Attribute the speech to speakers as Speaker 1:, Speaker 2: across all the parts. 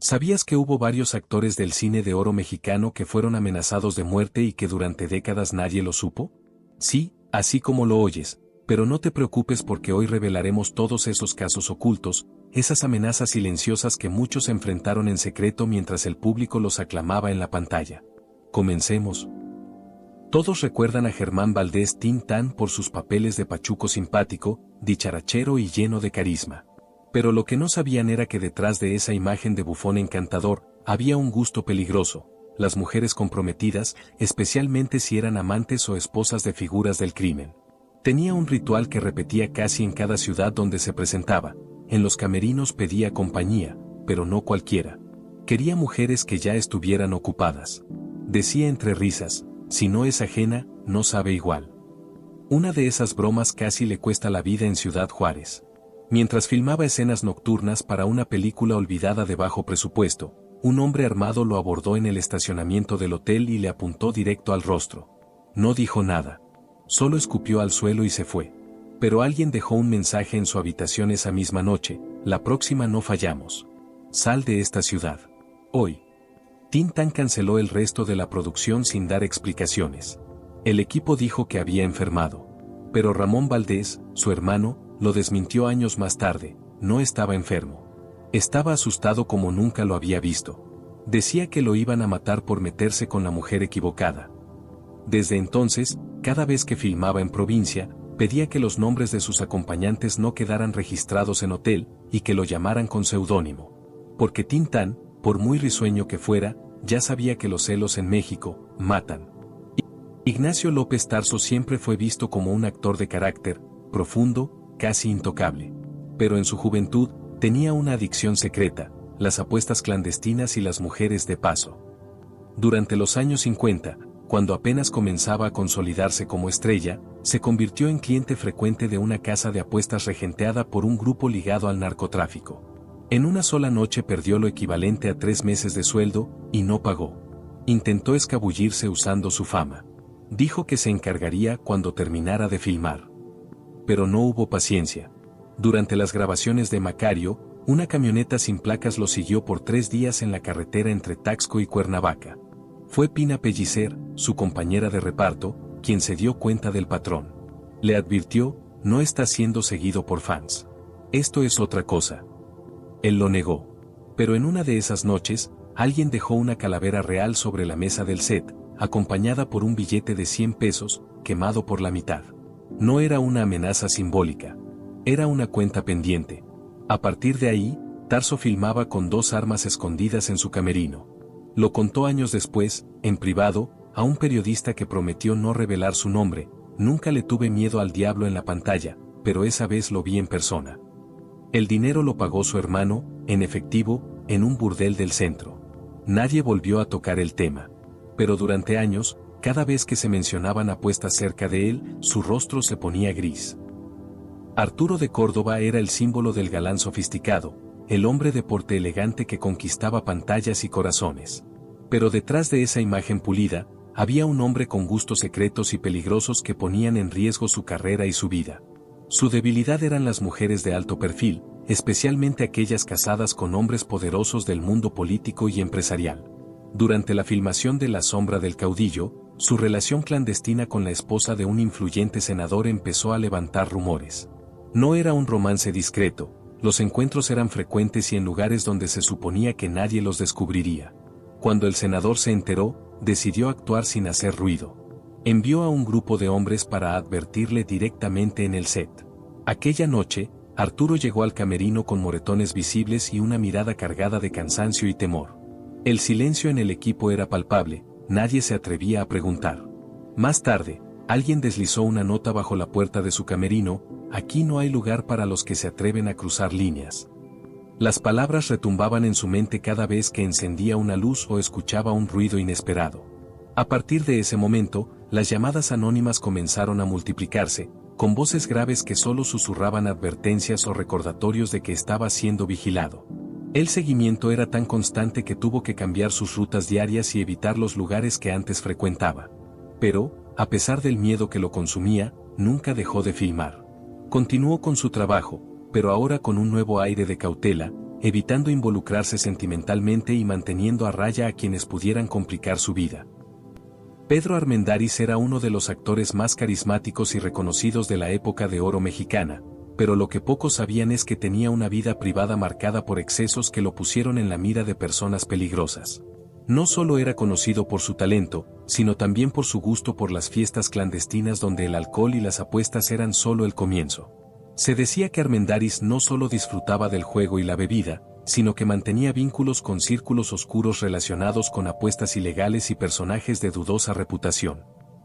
Speaker 1: ¿Sabías que hubo varios actores del cine de oro mexicano que fueron amenazados de muerte y que durante décadas nadie lo supo? Sí, así como lo oyes, pero no te preocupes porque hoy revelaremos todos esos casos ocultos, esas amenazas silenciosas que muchos enfrentaron en secreto mientras el público los aclamaba en la pantalla. Comencemos. Todos recuerdan a Germán Valdés Tintán por sus papeles de pachuco simpático, dicharachero y lleno de carisma. Pero lo que no sabían era que detrás de esa imagen de bufón encantador, había un gusto peligroso: las mujeres comprometidas, especialmente si eran amantes o esposas de figuras del crimen. Tenía un ritual que repetía casi en cada ciudad donde se presentaba. En los camerinos pedía compañía, pero no cualquiera. Quería mujeres que ya estuvieran ocupadas. Decía entre risas: si no es ajena, no sabe igual. Una de esas bromas casi le cuesta la vida en Ciudad Juárez. Mientras filmaba escenas nocturnas para una película olvidada de bajo presupuesto, un hombre armado lo abordó en el estacionamiento del hotel y le apuntó directo al rostro. No dijo nada. Solo escupió al suelo y se fue. Pero alguien dejó un mensaje en su habitación esa misma noche: la próxima no fallamos. Sal de esta ciudad. Hoy. Tintán canceló el resto de la producción sin dar explicaciones. El equipo dijo que había enfermado. Pero Ramón Valdés, su hermano, lo desmintió años más tarde: no estaba enfermo. Estaba asustado como nunca lo había visto. Decía que lo iban a matar por meterse con la mujer equivocada. Desde entonces, cada vez que filmaba en provincia, pedía que los nombres de sus acompañantes no quedaran registrados en hotel, y que lo llamaran con seudónimo. Porque Tintán, por muy risueño que fuera, ya sabía que los celos en México matan. Ignacio López Tarso siempre fue visto como un actor de carácter profundo, casi intocable. Pero en su juventud, tenía una adicción secreta: las apuestas clandestinas y las mujeres de paso. Durante los años 50, cuando apenas comenzaba a consolidarse como estrella, se convirtió en cliente frecuente de una casa de apuestas regenteada por un grupo ligado al narcotráfico. En una sola noche perdió lo equivalente a 3 meses de sueldo, y no pagó. Intentó escabullirse usando su fama. Dijo que se encargaría cuando terminara de filmar. Pero no hubo paciencia. Durante las grabaciones de Macario, una camioneta sin placas lo siguió por 3 días en la carretera entre Taxco y Cuernavaca. Fue Pina Pellicer, su compañera de reparto, quien se dio cuenta del patrón. Le advirtió: no está siendo seguido por fans. Esto es otra cosa. Él lo negó. Pero en una de esas noches, alguien dejó una calavera real sobre la mesa del set, acompañada por un billete de 100 pesos, quemado por la mitad. No era una amenaza simbólica. Era una cuenta pendiente. A partir de ahí, Tarso filmaba con 2 armas escondidas en su camerino. Lo contó años después, en privado, a un periodista que prometió no revelar su nombre: nunca le tuve miedo al diablo en la pantalla, pero esa vez lo vi en persona. El dinero lo pagó su hermano, en efectivo, en un burdel del centro. Nadie volvió a tocar el tema. Pero durante años, cada vez que se mencionaban apuestas cerca de él, su rostro se ponía gris. Arturo de Córdoba era el símbolo del galán sofisticado, el hombre de porte elegante que conquistaba pantallas y corazones. Pero detrás de esa imagen pulida, había un hombre con gustos secretos y peligrosos que ponían en riesgo su carrera y su vida. Su debilidad eran las mujeres de alto perfil, especialmente aquellas casadas con hombres poderosos del mundo político y empresarial. Durante la filmación de La sombra del caudillo, su relación clandestina con la esposa de un influyente senador empezó a levantar rumores. No era un romance discreto, los encuentros eran frecuentes y en lugares donde se suponía que nadie los descubriría. Cuando el senador se enteró, decidió actuar sin hacer ruido. Envió a un grupo de hombres para advertirle directamente en el set. Aquella noche, Arturo llegó al camerino con moretones visibles y una mirada cargada de cansancio y temor. El silencio en el equipo era palpable, nadie se atrevía a preguntar. Más tarde, alguien deslizó una nota bajo la puerta de su camerino: aquí no hay lugar para los que se atreven a cruzar líneas. Las palabras retumbaban en su mente cada vez que encendía una luz o escuchaba un ruido inesperado. A partir de ese momento, las llamadas anónimas comenzaron a multiplicarse, con voces graves que solo susurraban advertencias o recordatorios de que estaba siendo vigilado. El seguimiento era tan constante que tuvo que cambiar sus rutas diarias y evitar los lugares que antes frecuentaba. Pero, a pesar del miedo que lo consumía, nunca dejó de filmar. Continuó con su trabajo, pero ahora con un nuevo aire de cautela, evitando involucrarse sentimentalmente y manteniendo a raya a quienes pudieran complicar su vida. Pedro Armendáriz era uno de los actores más carismáticos y reconocidos de la época de oro mexicana, pero lo que pocos sabían es que tenía una vida privada marcada por excesos que lo pusieron en la mira de personas peligrosas. No solo era conocido por su talento, sino también por su gusto por las fiestas clandestinas donde el alcohol y las apuestas eran solo el comienzo. Se decía que Armendáriz no solo disfrutaba del juego y la bebida, sino que mantenía vínculos con círculos oscuros relacionados con apuestas ilegales y personajes de dudosa reputación.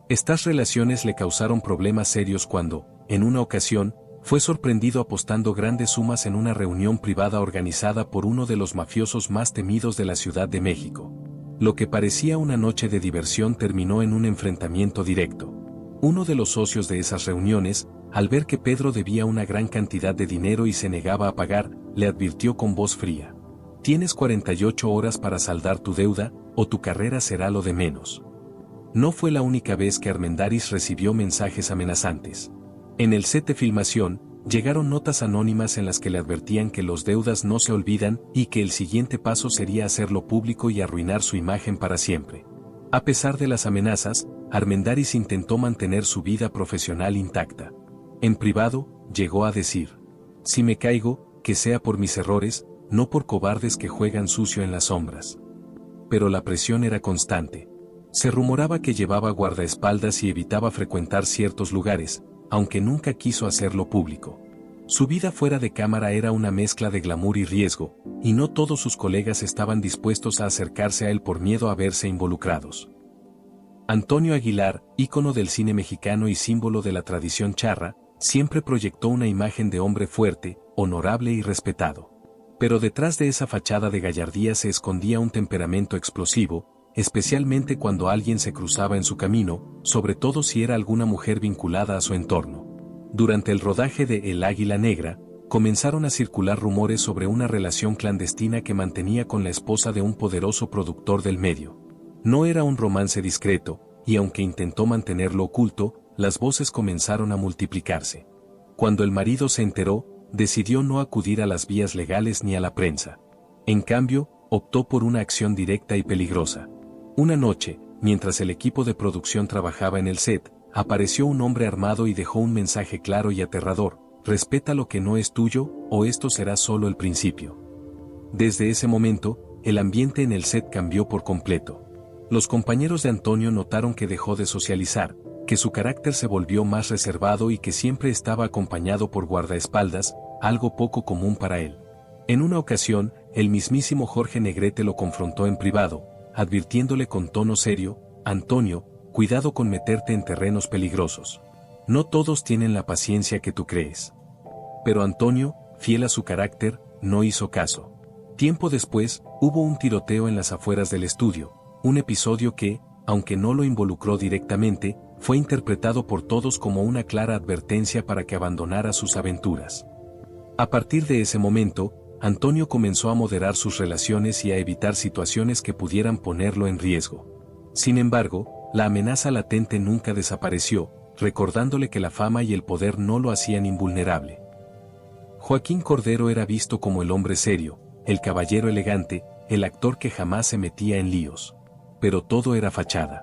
Speaker 1: Estas relaciones le causaron problemas serios cuando, en una ocasión, fue sorprendido apostando grandes sumas en una reunión privada organizada por uno de los mafiosos más temidos de la Ciudad de México. Lo que parecía una noche de diversión terminó en un enfrentamiento directo. Uno de los socios de esas reuniones, al ver que Pedro debía una gran cantidad de dinero y se negaba a pagar, le advirtió con voz fría: «Tienes 48 horas para saldar tu deuda, o tu carrera será lo de menos». No fue la única vez que Armendáriz recibió mensajes amenazantes. En el set de filmación, llegaron notas anónimas en las que le advertían que los deudas no se olvidan y que el siguiente paso sería hacerlo público y arruinar su imagen para siempre. A pesar de las amenazas, Armendáriz intentó mantener su vida profesional intacta. En privado, llegó a decir: «Si me caigo, que sea por mis errores, no por cobardes que juegan sucio en las sombras». Pero la presión era constante. Se rumoraba que llevaba guardaespaldas y evitaba frecuentar ciertos lugares, aunque nunca quiso hacerlo público. Su vida fuera de cámara era una mezcla de glamour y riesgo, y no todos sus colegas estaban dispuestos a acercarse a él por miedo a verse involucrados. Antonio Aguilar, ícono del cine mexicano y símbolo de la tradición charra, siempre proyectó una imagen de hombre fuerte, honorable y respetado. Pero detrás de esa fachada de gallardía se escondía un temperamento explosivo, especialmente cuando alguien se cruzaba en su camino, sobre todo si era alguna mujer vinculada a su entorno. Durante el rodaje de El Águila Negra, comenzaron a circular rumores sobre una relación clandestina que mantenía con la esposa de un poderoso productor del medio. No era un romance discreto, y aunque intentó mantenerlo oculto, las voces comenzaron a multiplicarse. Cuando el marido se enteró, decidió no acudir a las vías legales ni a la prensa. En cambio, optó por una acción directa y peligrosa. Una noche, mientras el equipo de producción trabajaba en el set, apareció un hombre armado y dejó un mensaje claro y aterrador: «Respeta lo que no es tuyo, o esto será solo el principio». Desde ese momento, el ambiente en el set cambió por completo. Los compañeros de Antonio notaron que dejó de socializar, que su carácter se volvió más reservado y que siempre estaba acompañado por guardaespaldas, algo poco común para él. En una ocasión, el mismísimo Jorge Negrete lo confrontó en privado, advirtiéndole con tono serio: «Antonio, cuidado con meterte en terrenos peligrosos. No todos tienen la paciencia que tú crees». Pero Antonio, fiel a su carácter, no hizo caso. Tiempo después, hubo un tiroteo en las afueras del estudio, un episodio que, aunque no lo involucró directamente, fue interpretado por todos como una clara advertencia para que abandonara sus aventuras. A partir de ese momento, Antonio comenzó a moderar sus relaciones y a evitar situaciones que pudieran ponerlo en riesgo. Sin embargo, la amenaza latente nunca desapareció, recordándole que la fama y el poder no lo hacían invulnerable. Joaquín Cordero era visto como el hombre serio, el caballero elegante, el actor que jamás se metía en líos. Pero todo era fachada.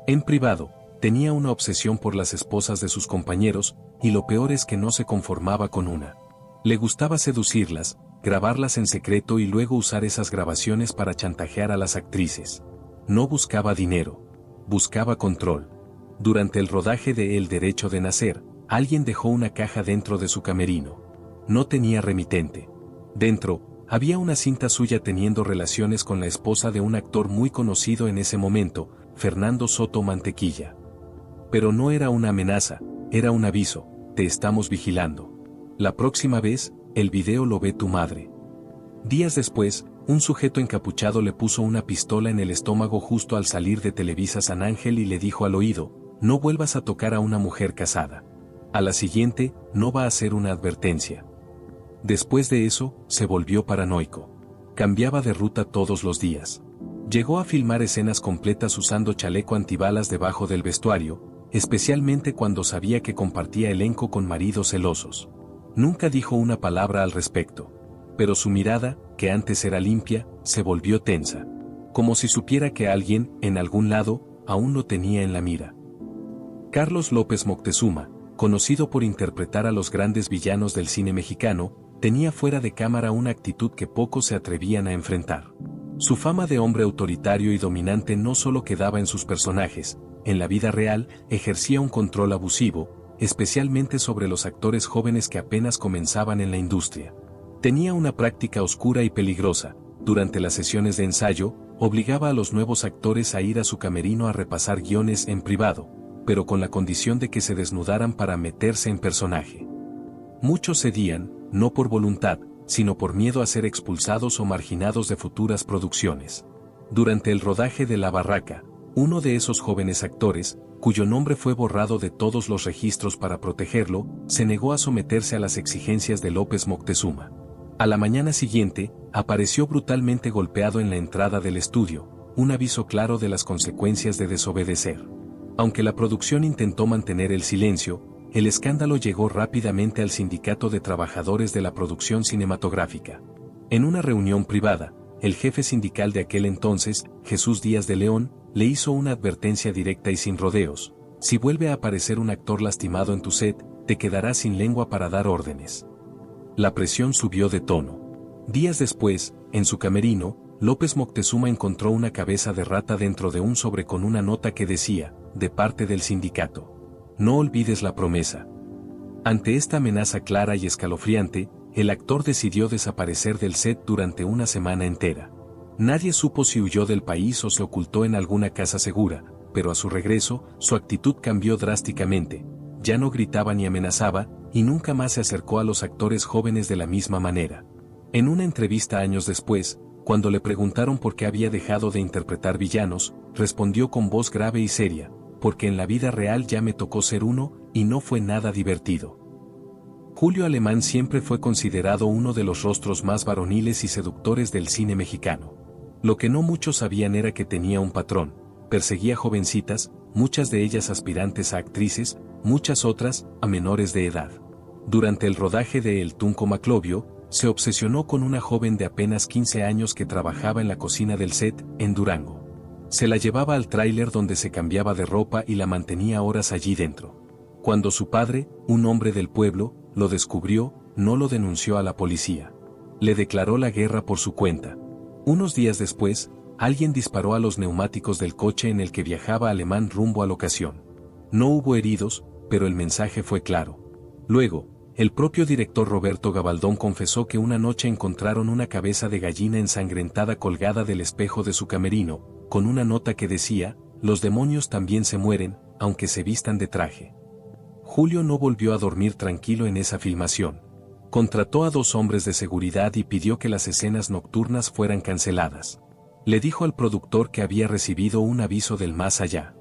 Speaker 1: En privado, tenía una obsesión por las esposas de sus compañeros, y lo peor es que no se conformaba con una. Le gustaba seducirlas, grabarlas en secreto y luego usar esas grabaciones para chantajear a las actrices. No buscaba dinero, buscaba control. Durante el rodaje de El Derecho de Nacer, alguien dejó una caja dentro de su camerino. No tenía remitente. Dentro, había una cinta suya teniendo relaciones con la esposa de un actor muy conocido en ese momento, Fernando Soto Mantequilla. Pero no era una amenaza, era un aviso: «Te estamos vigilando. La próxima vez, el video lo ve tu madre». Días después, un sujeto encapuchado le puso una pistola en el estómago justo al salir de Televisa San Ángel y le dijo al oído: «No vuelvas a tocar a una mujer casada. A la siguiente, no va a ser una advertencia». Después de eso, se volvió paranoico. Cambiaba de ruta todos los días. Llegó a filmar escenas completas usando chaleco antibalas debajo del vestuario, especialmente cuando sabía que compartía elenco con maridos celosos. Nunca dijo una palabra al respecto. pero su mirada, que antes era limpia, se volvió tensa. Como si supiera que alguien, en algún lado, aún lo tenía en la mira. Carlos López Moctezuma, conocido por interpretar a los grandes villanos del cine mexicano, tenía fuera de cámara una actitud que pocos se atrevían a enfrentar. Su fama de hombre autoritario y dominante no solo quedaba en sus personajes, en la vida real ejercía un control abusivo, especialmente sobre los actores jóvenes que apenas comenzaban en la industria. Tenía una práctica oscura y peligrosa. Durante las sesiones de ensayo, obligaba a los nuevos actores a ir a su camerino a repasar guiones en privado, pero con la condición de que se desnudaran para meterse en personaje. Muchos cedían, no por voluntad, sino por miedo a ser expulsados o marginados de futuras producciones. Durante el rodaje de La Barraca, uno de esos jóvenes actores, cuyo nombre fue borrado de todos los registros para protegerlo, se negó a someterse a las exigencias de López Moctezuma. A la mañana siguiente, apareció brutalmente golpeado en la entrada del estudio, un aviso claro de las consecuencias de desobedecer. Aunque la producción intentó mantener el silencio, el escándalo llegó rápidamente al Sindicato de Trabajadores de la Producción Cinematográfica. En una reunión privada, el jefe sindical de aquel entonces, Jesús Díaz de León, le hizo una advertencia directa y sin rodeos: si vuelve a aparecer un actor lastimado en tu set, te quedarás sin lengua para dar órdenes. La presión subió de tono. Días después, en su camerino, López Moctezuma encontró una cabeza de rata dentro de un sobre con una nota que decía, de parte del sindicato: no olvides la promesa. Ante esta amenaza clara y escalofriante, el actor decidió desaparecer del set durante una semana entera. Nadie supo si huyó del país o se ocultó en alguna casa segura, pero a su regreso, su actitud cambió drásticamente. Ya no gritaba ni amenazaba, y nunca más se acercó a los actores jóvenes de la misma manera. En una entrevista años después, cuando le preguntaron por qué había dejado de interpretar villanos, respondió con voz grave y seria: porque en la vida real ya me tocó ser uno, y no fue nada divertido. Julio Alemán siempre fue considerado uno de los rostros más varoniles y seductores del cine mexicano. Lo que no muchos sabían era que tenía un patrón: perseguía jovencitas, muchas de ellas aspirantes a actrices, muchas otras, a menores de edad. Durante el rodaje de El Tunco Maclovio, se obsesionó con una joven de apenas 15 años que trabajaba en la cocina del set, en Durango. Se la llevaba al tráiler donde se cambiaba de ropa y la mantenía horas allí dentro. Cuando su padre, un hombre del pueblo, lo descubrió, no lo denunció a la policía. Le declaró la guerra por su cuenta. Unos días después, alguien disparó a los neumáticos del coche en el que viajaba Alemán rumbo a la ocasión. No hubo heridos, pero el mensaje fue claro. Luego, el propio director Roberto Gabaldón confesó que una noche encontraron una cabeza de gallina ensangrentada colgada del espejo de su camerino, con una nota que decía: los demonios también se mueren, aunque se vistan de traje. Julio no volvió a dormir tranquilo en esa filmación. Contrató a 2 hombres de seguridad y pidió que las escenas nocturnas fueran canceladas. Le dijo al productor que había recibido un aviso del más allá.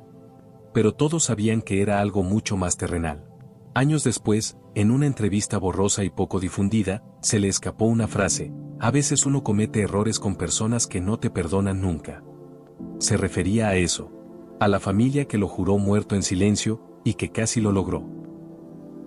Speaker 1: Pero todos sabían que era algo mucho más terrenal. Años después, en una entrevista borrosa y poco difundida, se le escapó una frase: a veces uno comete errores con personas que no te perdonan nunca. Se refería a eso. A la familia que lo juró muerto en silencio, y que casi lo logró.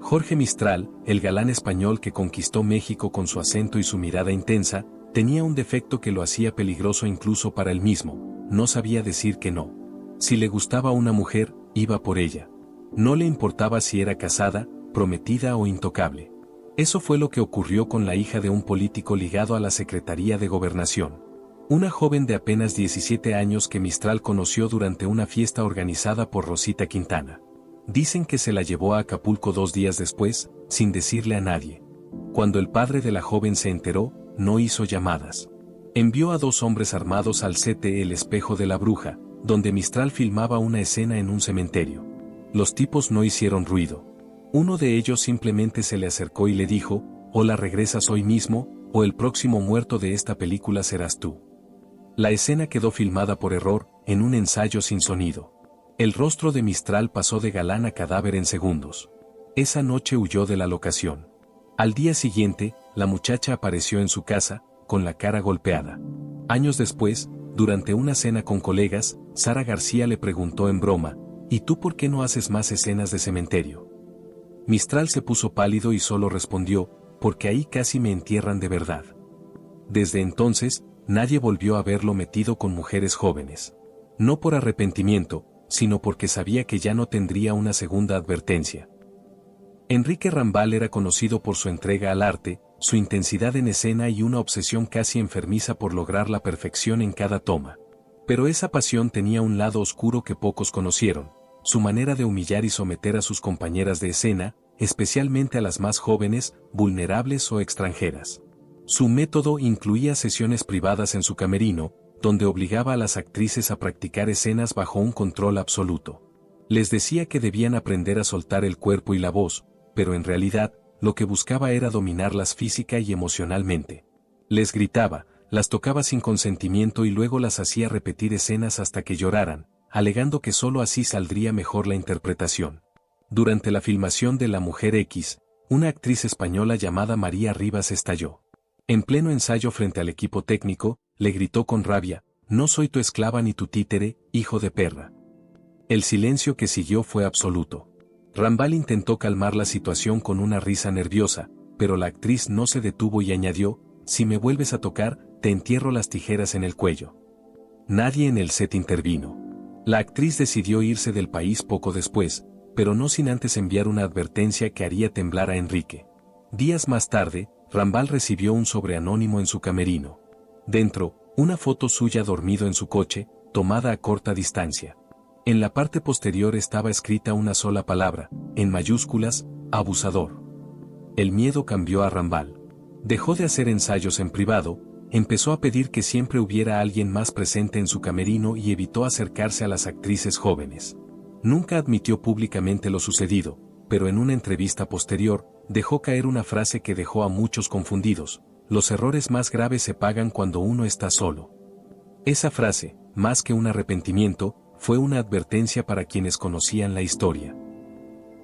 Speaker 1: Jorge Mistral, el galán español que conquistó México con su acento y su mirada intensa, tenía un defecto que lo hacía peligroso incluso para él mismo: no sabía decir que no. Si le gustaba una mujer, iba por ella. No le importaba si era casada, prometida o intocable. Eso fue lo que ocurrió con la hija de un político ligado a la Secretaría de Gobernación. Una joven de apenas 17 años que Mistral conoció durante una fiesta organizada por Rosita Quintana. Dicen que se la llevó a Acapulco 2 días después, sin decirle a nadie. Cuando el padre de la joven se enteró, no hizo llamadas. Envió a 2 hombres armados al set de El Espejo de la Bruja, donde Mistral filmaba una escena en un cementerio. Los tipos no hicieron ruido. Uno de ellos simplemente se le acercó y le dijo: o la regresas hoy mismo, o el próximo muerto de esta película serás tú. La escena quedó filmada por error, en un ensayo sin sonido. El rostro de Mistral pasó de galán a cadáver en segundos. Esa noche huyó de la locación. Al día siguiente, la muchacha apareció en su casa, con la cara golpeada. Años después, durante una cena con colegas, Sara García le preguntó en broma: ¿y tú por qué no haces más escenas de cementerio? Mistral se puso pálido y solo respondió: porque ahí casi me entierran de verdad. Desde entonces, nadie volvió a verlo metido con mujeres jóvenes. No por arrepentimiento, sino porque sabía que ya no tendría una segunda advertencia. Enrique Rambal era conocido por su entrega al arte, su intensidad en escena y una obsesión casi enfermiza por lograr la perfección en cada toma. Pero esa pasión tenía un lado oscuro que pocos conocieron, su manera de humillar y someter a sus compañeras de escena, especialmente a las más jóvenes, vulnerables o extranjeras. Su método incluía sesiones privadas en su camerino, donde obligaba a las actrices a practicar escenas bajo un control absoluto. Les decía que debían aprender a soltar el cuerpo y la voz, pero en realidad, lo que buscaba era dominarlas física y emocionalmente. Les gritaba, las tocaba sin consentimiento y luego las hacía repetir escenas hasta que lloraran, alegando que solo así saldría mejor la interpretación. Durante la filmación de La Mujer X, una actriz española llamada María Rivas estalló. En pleno ensayo frente al equipo técnico, le gritó con rabia, «No soy tu esclava ni tu títere, hijo de perra». El silencio que siguió fue absoluto. Rambal intentó calmar la situación con una risa nerviosa, pero la actriz no se detuvo y añadió, «Si me vuelves a tocar, te entierro las tijeras en el cuello». Nadie en el set intervino. La actriz decidió irse del país poco después, pero no sin antes enviar una advertencia que haría temblar a Enrique. Días más tarde, Rambal recibió un sobre anónimo en su camerino. Dentro, una foto suya dormido en su coche, tomada a corta distancia. En la parte posterior estaba escrita una sola palabra, en mayúsculas, abusador. El miedo cambió a Rambal. Dejó de hacer ensayos en privado, empezó a pedir que siempre hubiera alguien más presente en su camerino y evitó acercarse a las actrices jóvenes. Nunca admitió públicamente lo sucedido, pero en una entrevista posterior, dejó caer una frase que dejó a muchos confundidos: los errores más graves se pagan cuando uno está solo. Esa frase, más que un arrepentimiento, fue una advertencia para quienes conocían la historia.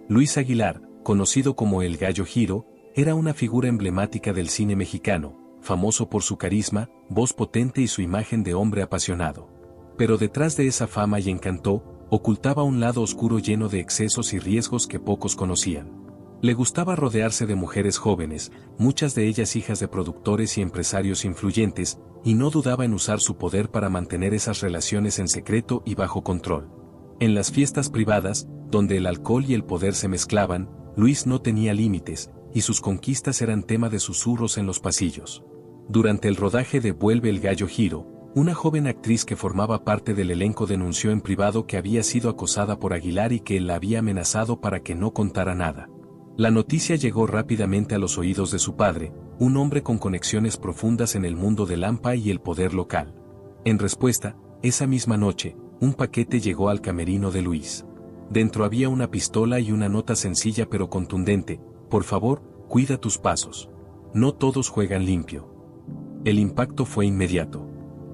Speaker 1: Luis Aguilar, conocido como el Gallo Giro, era una figura emblemática del cine mexicano, famoso por su carisma, voz potente y su imagen de hombre apasionado. Pero detrás de esa fama y encanto, ocultaba un lado oscuro lleno de excesos y riesgos que pocos conocían. Le gustaba rodearse de mujeres jóvenes, muchas de ellas hijas de productores y empresarios influyentes, y no dudaba en usar su poder para mantener esas relaciones en secreto y bajo control. En las fiestas privadas, donde el alcohol y el poder se mezclaban, Luis no tenía límites, y sus conquistas eran tema de susurros en los pasillos. Durante el rodaje de Vuelve el Gallo Giro, una joven actriz que formaba parte del elenco denunció en privado que había sido acosada por Aguilar y que él la había amenazado para que no contara nada. La noticia llegó rápidamente a los oídos de su padre, un hombre con conexiones profundas en el mundo del AMPA y el poder local. En respuesta, esa misma noche, un paquete llegó al camerino de Luis. Dentro había una pistola y una nota sencilla pero contundente: por favor, cuida tus pasos. No todos juegan limpio. El impacto fue inmediato.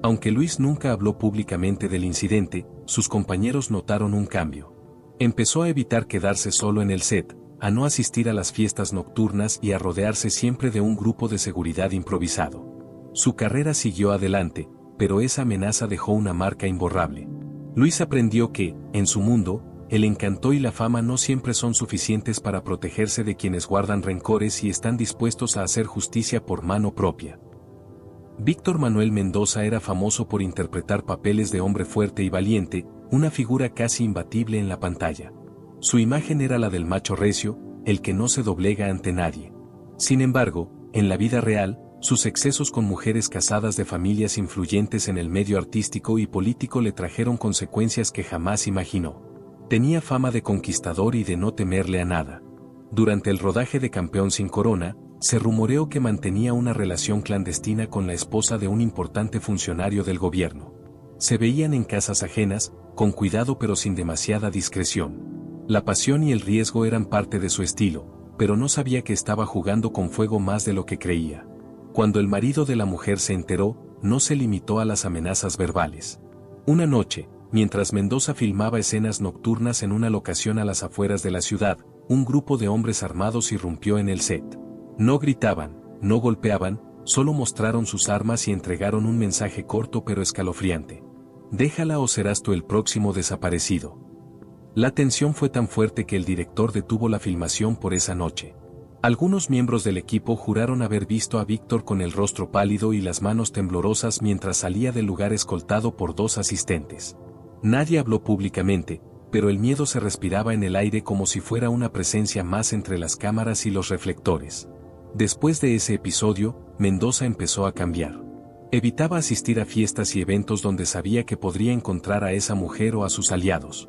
Speaker 1: Aunque Luis nunca habló públicamente del incidente, sus compañeros notaron un cambio. Empezó a evitar quedarse solo en el set, a no asistir a las fiestas nocturnas y a rodearse siempre de un grupo de seguridad improvisado. Su carrera siguió adelante, pero esa amenaza dejó una marca imborrable. Luis aprendió que, en su mundo, el encanto y la fama no siempre son suficientes para protegerse de quienes guardan rencores y están dispuestos a hacer justicia por mano propia. Víctor Manuel Mendoza era famoso por interpretar papeles de hombre fuerte y valiente, una figura casi imbatible en la pantalla. Su imagen era la del macho recio, el que no se doblega ante nadie. Sin embargo, en la vida real, sus excesos con mujeres casadas de familias influyentes en el medio artístico y político le trajeron consecuencias que jamás imaginó. Tenía fama de conquistador y de no temerle a nada. Durante el rodaje de Campeón sin Corona, se rumoreó que mantenía una relación clandestina con la esposa de un importante funcionario del gobierno. Se veían en casas ajenas, con cuidado pero sin demasiada discreción. La pasión y el riesgo eran parte de su estilo, pero no sabía que estaba jugando con fuego más de lo que creía. Cuando el marido de la mujer se enteró, no se limitó a las amenazas verbales. Una noche, mientras Mendoza filmaba escenas nocturnas en una locación a las afueras de la ciudad, un grupo de hombres armados irrumpió en el set. No gritaban, no golpeaban, solo mostraron sus armas y entregaron un mensaje corto pero escalofriante: déjala o serás tú el próximo desaparecido. La tensión fue tan fuerte que el director detuvo la filmación por esa noche. Algunos miembros del equipo juraron haber visto a Víctor con el rostro pálido y las manos temblorosas mientras salía del lugar escoltado por 2 asistentes. Nadie habló públicamente, pero el miedo se respiraba en el aire como si fuera una presencia más entre las cámaras y los reflectores. Después de ese episodio, Mendoza empezó a cambiar. Evitaba asistir a fiestas y eventos donde sabía que podría encontrar a esa mujer o a sus aliados.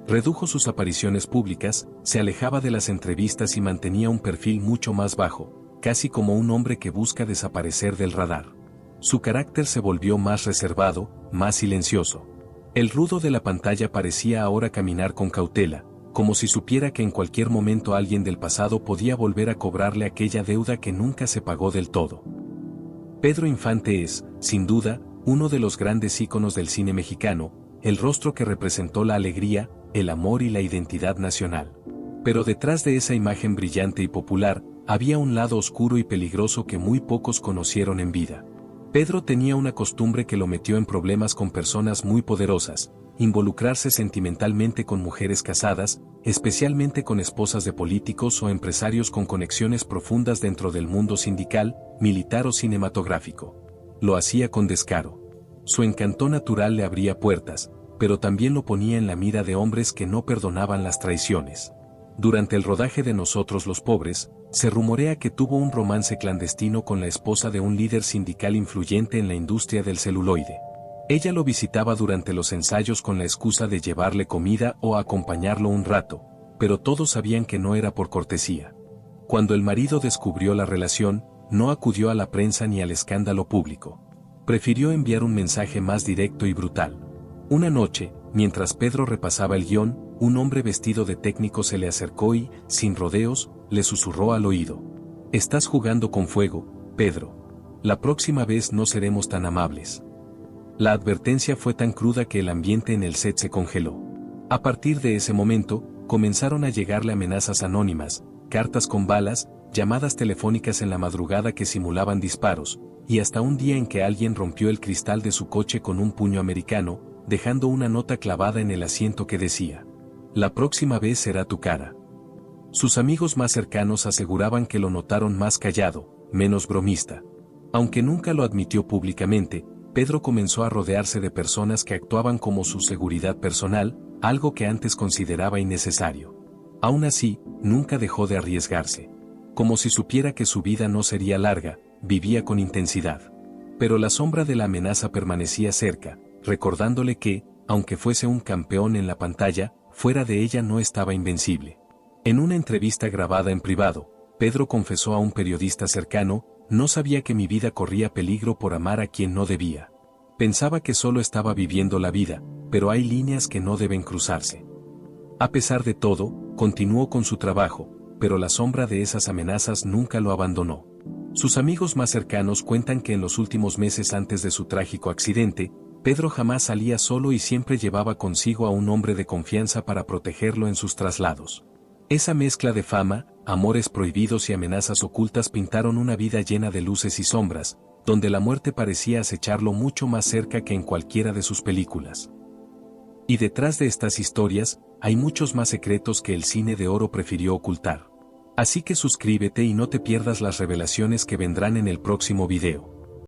Speaker 1: Redujo sus apariciones públicas, se alejaba de las entrevistas y mantenía un perfil mucho más bajo, casi como un hombre que busca desaparecer del radar. Su carácter se volvió más reservado, más silencioso. El rudo de la pantalla parecía ahora caminar con cautela, como si supiera que en cualquier momento alguien del pasado podía volver a cobrarle aquella deuda que nunca se pagó del todo. Pedro Infante es, sin duda, uno de los grandes íconos del cine mexicano, el rostro que representó la alegría, el amor y la identidad nacional. Pero detrás de esa imagen brillante y popular, había un lado oscuro y peligroso que muy pocos conocieron en vida. Pedro tenía una costumbre que lo metió en problemas con personas muy poderosas, involucrarse sentimentalmente con mujeres casadas, especialmente con esposas de políticos o empresarios con conexiones profundas dentro del mundo sindical, militar o cinematográfico. Lo hacía con descaro. Su encanto natural le abría puertas, pero también lo ponía en la mira de hombres que no perdonaban las traiciones. Durante el rodaje de Nosotros los Pobres, se rumorea que tuvo un romance clandestino con la esposa de un líder sindical influyente en la industria del celuloide. Ella lo visitaba durante los ensayos con la excusa de llevarle comida o acompañarlo un rato, pero todos sabían que no era por cortesía. Cuando el marido descubrió la relación, no acudió a la prensa ni al escándalo público. Prefirió enviar un mensaje más directo y brutal. Una noche, mientras Pedro repasaba el guión, un hombre vestido de técnico se le acercó y, sin rodeos, le susurró al oído: «Estás jugando con fuego, Pedro. La próxima vez no seremos tan amables». La advertencia fue tan cruda que el ambiente en el set se congeló. A partir de ese momento, comenzaron a llegarle amenazas anónimas, cartas con balas, llamadas telefónicas en la madrugada que simulaban disparos, y hasta un día en que alguien rompió el cristal de su coche con un puño americano, dejando una nota clavada en el asiento que decía: «La próxima vez será tu cara». Sus amigos más cercanos aseguraban que lo notaron más callado, menos bromista. Aunque nunca lo admitió públicamente, Pedro comenzó a rodearse de personas que actuaban como su seguridad personal, algo que antes consideraba innecesario. Aún así, nunca dejó de arriesgarse. Como si supiera que su vida no sería larga, vivía con intensidad. Pero la sombra de la amenaza permanecía cerca, recordándole que, aunque fuese un campeón en la pantalla, fuera de ella no estaba invencible. En una entrevista grabada en privado, Pedro confesó a un periodista cercano: «No sabía que mi vida corría peligro por amar a quien no debía. Pensaba que solo estaba viviendo la vida, pero hay líneas que no deben cruzarse». A pesar de todo, continuó con su trabajo, pero la sombra de esas amenazas nunca lo abandonó. Sus amigos más cercanos cuentan que en los últimos meses antes de su trágico accidente, Pedro jamás salía solo y siempre llevaba consigo a un hombre de confianza para protegerlo en sus traslados. Esa mezcla de fama, amores prohibidos y amenazas ocultas pintaron una vida llena de luces y sombras, donde la muerte parecía acecharlo mucho más cerca que en cualquiera de sus películas. Y detrás de estas historias, hay muchos más secretos que el cine de oro prefirió ocultar. Así que suscríbete y no te pierdas las revelaciones que vendrán en el próximo video.